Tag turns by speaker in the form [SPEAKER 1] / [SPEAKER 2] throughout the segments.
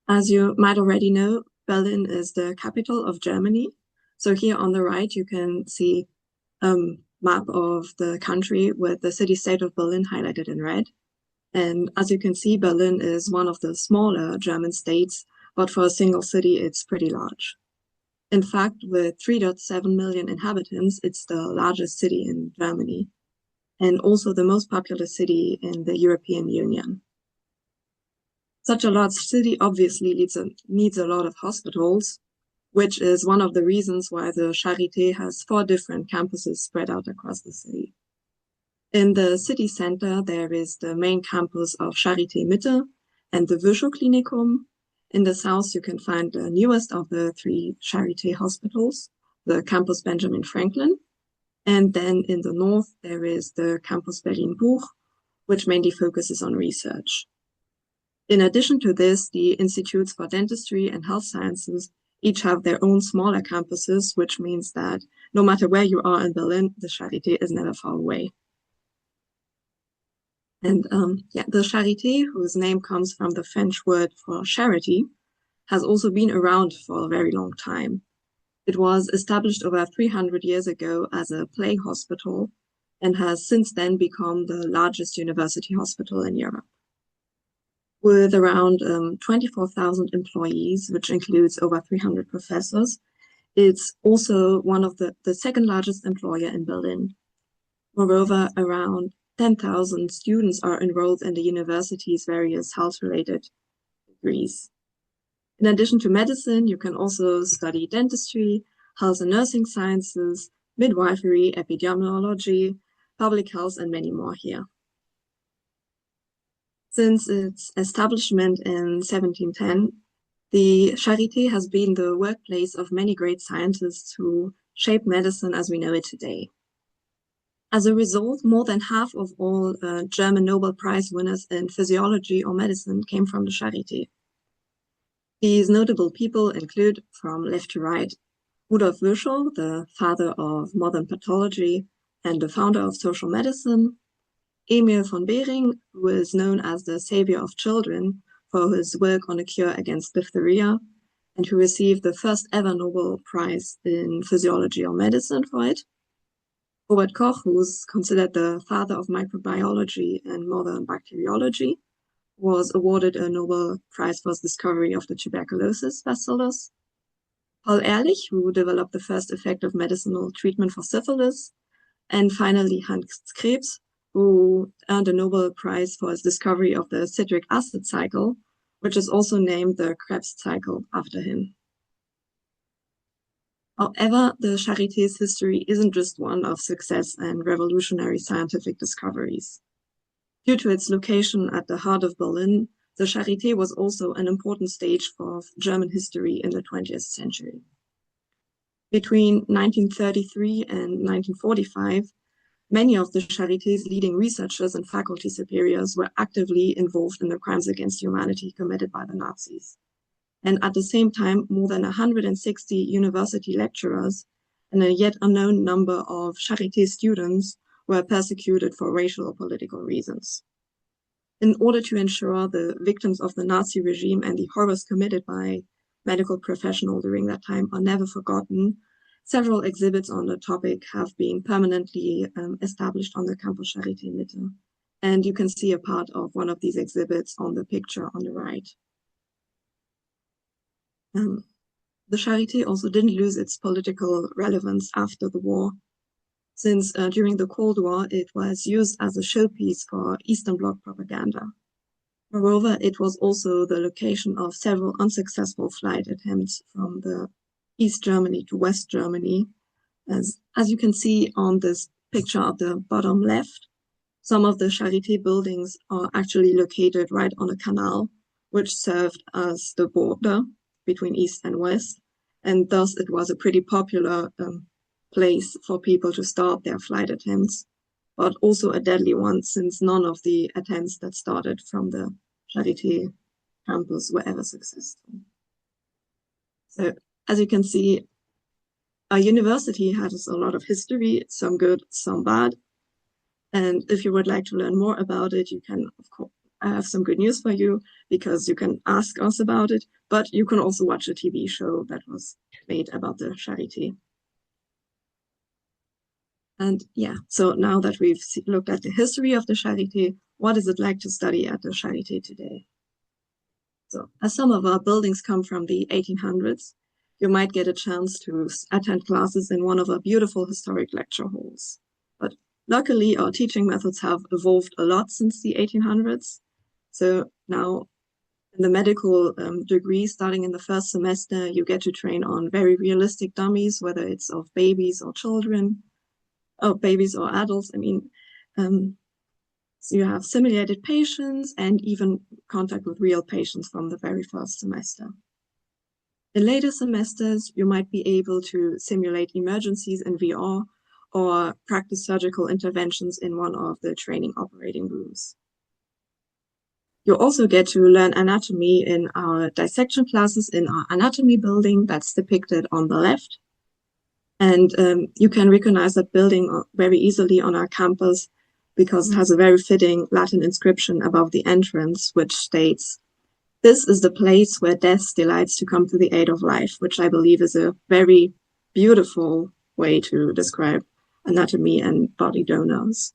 [SPEAKER 1] As you might already know, Berlin is the capital of Germany. So here on the right, you can see a map of the country with the city-state of Berlin highlighted in red. And as you can see, Berlin is one of the smaller German states, but for a single city, it's pretty large. In fact, with 3.7 million inhabitants, it's the largest city in Germany, and also the most populous city in the European Union. Such a large city obviously needs a lot of hospitals, which is one of the reasons why the Charité has 4 different campuses spread out across the city. In the city center, there is the main campus of Charité Mitte and the Virchow-Klinikum. In the south, you can find the newest of the 3 Charité hospitals, the Campus Benjamin Franklin. And then in the north, there is the Campus Berlin-Buch, which mainly focuses on research. In addition to this, the Institutes for Dentistry and Health Sciences each have their own smaller campuses, which means that no matter where you are in Berlin, the Charité is never far away. And the Charité, whose name comes from the French word for charity, has also been around for a very long time. It was established over 300 years ago as a plague hospital and has since then become the largest university hospital in Europe. With around 24,000 employees, which includes over 300 professors, it's also one of the second largest employer in Berlin. Moreover, around 10,000 students are enrolled in the university's various health-related degrees. In addition to medicine, you can also study dentistry, health and nursing sciences, midwifery, epidemiology, public health, and many more here. Since its establishment in 1710, the Charité has been the workplace of many great scientists who shaped medicine as we know it today. As a result, more than half of all German Nobel Prize winners in physiology or medicine came from the Charité. These notable people include, from left to right, Rudolf Virchow, the father of modern pathology and the founder of social medicine, Emil von Behring, who is known as the savior of children for his work on a cure against diphtheria, and who received the first ever Nobel Prize in physiology or medicine for it. Robert Koch, who's considered the father of microbiology and modern bacteriology, was awarded a Nobel Prize for his discovery of the tuberculosis bacillus. Paul Ehrlich, who developed the first effective medicinal treatment for syphilis. And finally, Hans Krebs, who earned a Nobel Prize for his discovery of the citric acid cycle, which is also named the Krebs cycle after him. However, the Charité's history isn't just one of success and revolutionary scientific discoveries. Due to its location at the heart of Berlin, the Charité was also an important stage for German history in the 20th century. Between 1933 and 1945, many of the Charité's leading researchers and faculty superiors were actively involved in the crimes against humanity committed by the Nazis. And at the same time, more than 160 university lecturers and a yet unknown number of Charité students were persecuted for racial or political reasons. In order to ensure the victims of the Nazi regime and the horrors committed by medical professionals during that time are never forgotten, several exhibits on the topic have been permanently established on the Campus Charité Mitte. And you can see a part of one of these exhibits on the picture on the right. The Charité also didn't lose its political relevance after the war, since during the Cold War it was used as a showpiece for Eastern Bloc propaganda. Moreover, it was also the location of several unsuccessful flight attempts from the East Germany to West Germany. As you can see on this picture at the bottom left, some of the Charité buildings are actually located right on a canal, which served as the border between East and West, and thus it was a pretty popular place for people to start their flight attempts, but also a deadly one, since none of the attempts that started from the Charité campus were ever successful. So, as you can see, our university has a lot of history, some good, some bad. And if you would like to learn more about it, you can, of course, I have some good news for you, because you can ask us about it, but you can also watch a TV show that was made about the Charité. And yeah, so now that we've looked at the history of the Charité, what is it like to study at the Charité today? So as some of our buildings come from the 1800s, you might get a chance to attend classes in one of our beautiful historic lecture halls. But luckily, our teaching methods have evolved a lot since the 1800s. So now in the medical degree, starting in the first semester, you get to train on very realistic dummies, whether it's of babies or children, babies or adults. I mean, so you have simulated patients and even contact with real patients from the very first semester. In later semesters, you might be able to simulate emergencies in VR or practice surgical interventions in one of the training operating rooms. You also get to learn anatomy in our dissection classes in our anatomy building that's depicted on the left. And you can recognize that building very easily on our campus because it has a very fitting Latin inscription above the entrance, which states, "This is the place where death delights to come to the aid of life," which I believe is a very beautiful way to describe anatomy and body donors.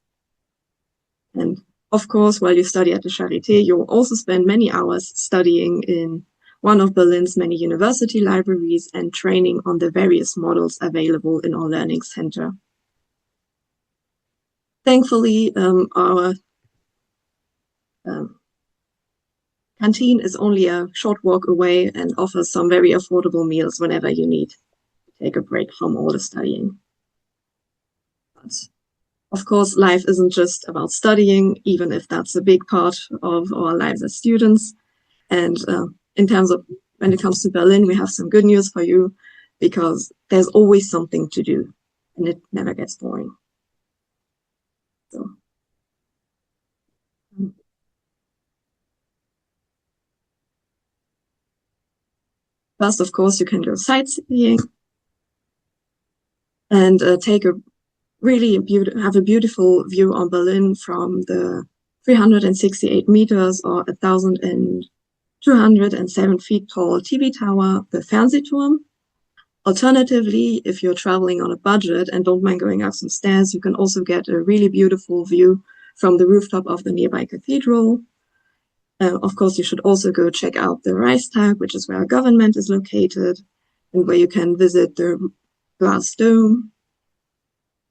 [SPEAKER 1] And of course, while you study at the Charité, you'll also spend many hours studying in one of Berlin's many university libraries and training on the various models available in our learning center. Thankfully, our canteen is only a short walk away and offers some very affordable meals whenever you need to take a break from all the studying. But of course, life isn't just about studying, even if that's a big part of our lives as students. And in terms of when it comes to Berlin, we have some good news for you, because there's always something to do and it never gets boring. So, first, of course, you can go sightseeing and take a really have a beautiful view on Berlin from the 368 meters or 1,207 feet tall TV tower, the Fernsehturm. Alternatively, if you're traveling on a budget and don't mind going up some stairs, you can also get a really beautiful view from the rooftop of the nearby cathedral. Of course, you should also go check out the Reichstag, which is where our government is located, and where you can visit the glass dome,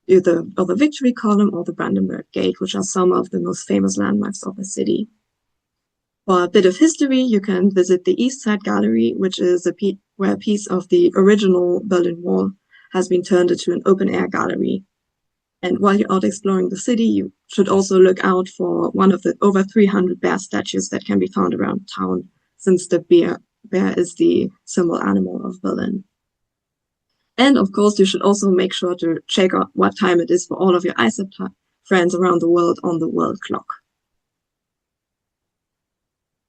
[SPEAKER 1] or the Victory Column, or the Brandenburg Gate, which are some of the most famous landmarks of the city. For a bit of history, you can visit the East Side Gallery, which is where a piece of the original Berlin Wall has been turned into an open-air gallery. And while you're out exploring the city, you should also look out for one of the over 300 bear statues that can be found around town, since the bear is the symbol animal of Berlin. And of course, you should also make sure to check out what time it is for all of your ICEP friends around the world on the world clock.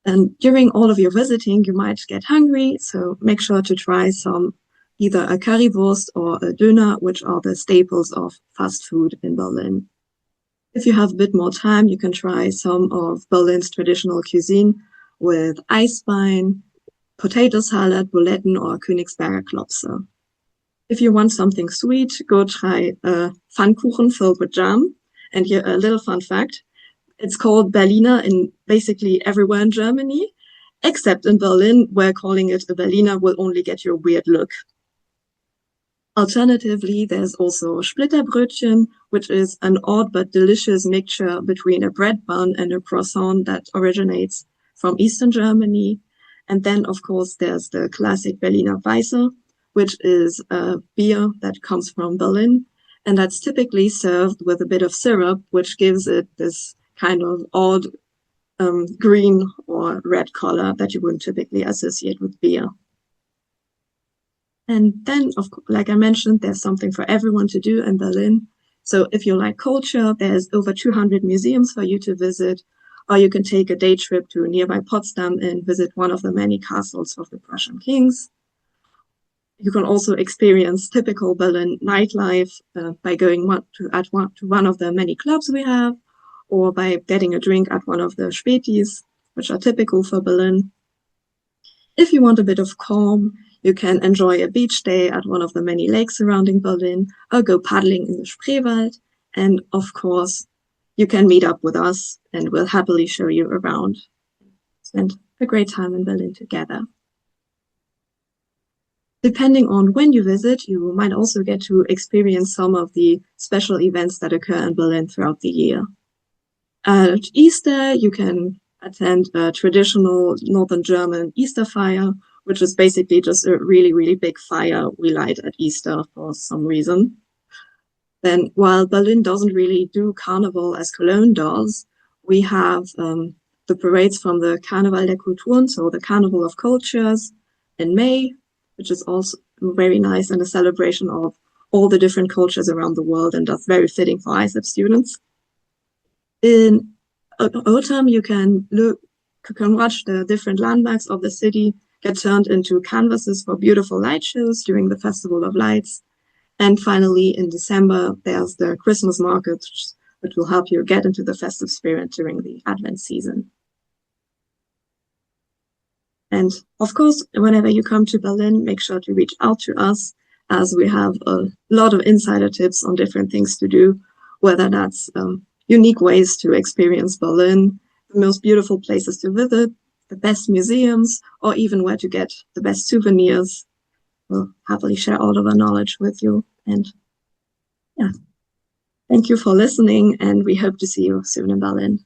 [SPEAKER 1] And during all of your visiting, you might get hungry, so make sure to try either a currywurst or a Döner, which are the staples of fast food in Berlin. If you have a bit more time, you can try some of Berlin's traditional cuisine with Eisbein, potato salad, Buletten, or Königsberger Klopse. If you want something sweet, go try Pfannkuchen filled with jam. And here a little fun fact. It's called Berliner in basically everywhere in Germany, except in Berlin, where calling it a Berliner will only get you a weird look. Alternatively, there's also Splitterbrötchen, which is an odd but delicious mixture between a bread bun and a croissant that originates from Eastern Germany. And then, of course, there's the classic Berliner Weisse, which is a beer that comes from Berlin. And that's typically served with a bit of syrup, which gives it this kind of odd green or red color that you wouldn't typically associate with beer. And then, like I mentioned, there's something for everyone to do in Berlin. So if you like culture, there's over 200 museums for you to visit, or you can take a day trip to nearby Potsdam and visit one of the many castles of the Prussian kings. You can also experience typical Berlin nightlife by going to one of the many clubs we have, or by getting a drink at one of the Spätis, which are typical for Berlin. If you want a bit of calm, you can enjoy a beach day at one of the many lakes surrounding Berlin, or go paddling in the Spreewald. And of course, you can meet up with us and we'll happily show you around. Spend a great time in Berlin together. Depending on when you visit, you might also get to experience some of the special events that occur in Berlin throughout the year. At Easter, you can attend a traditional Northern German Easter fire, which is basically just a really, really big fire we light at Easter for some reason. Then, while Berlin doesn't really do carnival as Cologne does, we have the parades from the Karneval der Kulturen, so the Carnival of Cultures in May, which is also very nice and a celebration of all the different cultures around the world, and that's very fitting for ICEP students. In autumn, you can watch the different landmarks of the city get turned into canvases for beautiful light shows during the Festival of Lights. And finally, in December, there's the Christmas market, which will help you get into the festive spirit during the Advent season. And of course, whenever you come to Berlin, make sure to reach out to us, as we have a lot of insider tips on different things to do, whether that's unique ways to experience Berlin, the most beautiful places to visit, the best museums, or even where to get the best souvenirs. We'll happily share all of our knowledge with you. And yeah, thank you for listening, and we hope to see you soon in Berlin.